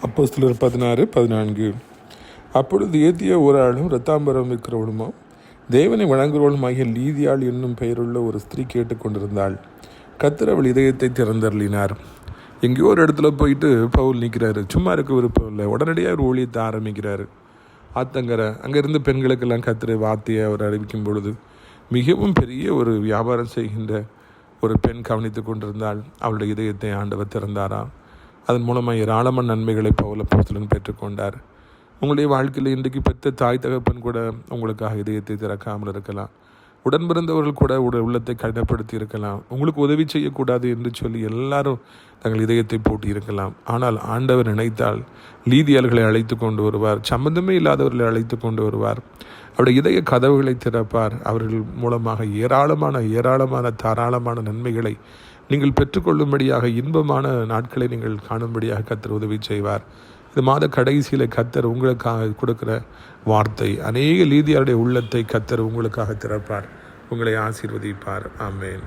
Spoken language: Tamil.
அப்போஸ்தலர் 16:14. அப்பொழுது ஏத்திய ஒரு ஆளும் இரத்தாம்பரம் இருக்கிறவளுமோ தேவனை வழங்குகிறவளுமாகிய லீதியாள் என்னும் பெயருள்ள ஒரு ஸ்திரீ கேட்டுக்கொண்டிருந்தாள். கர்த்தர் அவள் இதயத்தை திறந்தருளினார். எங்கேயோ ஒரு இடத்துல போயிட்டு பவுல் நிற்கிறாரு. சும்மா இருக்க விருப்பம் இல்லை. உடனடியாக ஒரு ஊழியத்தை ஆரம்பிக்கிறாரு. ஆத்தங்கரை அங்கேருந்து பெண்களுக்கெல்லாம் கர்த்தர் வார்த்தையை அவர் அறிவிக்கும் பொழுது மிகவும் பெரிய ஒரு வியாபாரம் செய்கின்ற ஒரு பெண் கவனித்து கொண்டிருந்தாள். அவளுடைய இதயத்தை ஆண்டவர் திறந்தாராம். அதன் மூலமாக ஏராளமான நன்மைகளை பவுல் அப்போஸ்தலன் பெற்றுக்கொண்டார். உங்களுடைய வாழ்க்கையில் இன்றைக்கு பெற்ற தாய் தகப்பன் கூட உங்களுக்காக இதயத்தை திறக்காமல் இருக்கலாம். உடன் பிறந்தவர்கள் கூட உள்ளத்தை கடினப்படுத்தி இருக்கலாம். உங்களுக்கு உதவி செய்யக்கூடாது என்று சொல்லி எல்லாரும் தங்கள் இதயத்தை போட்டி இருக்கலாம். ஆனால் ஆண்டவர் நினைத்தால் லீதியாள்களை அழைத்து கொண்டு வருவார். சம்பந்தமே இல்லாதவர்களை அழைத்து கொண்டு வருவார். அவருடைய இதய கதவுகளை திறப்பார். அவர்கள் மூலமாக ஏராளமான தாராளமான நன்மைகளை நீங்கள் பெற்றுக்கொள்ளும்படியாக, இன்பமான நாட்களை நீங்கள் காணும்படியாக கர்த்தர் உதவி செய்வார். இந்த மாத கடைசியில் கர்த்தர் உங்களுக்காக கொடுக்கிற வார்த்தை அநேக லீதியாருடைய உள்ளத்தை கர்த்தர் உங்களுக்காக திறப்பார். உங்களை ஆசீர்வதிப்பார். ஆமென்.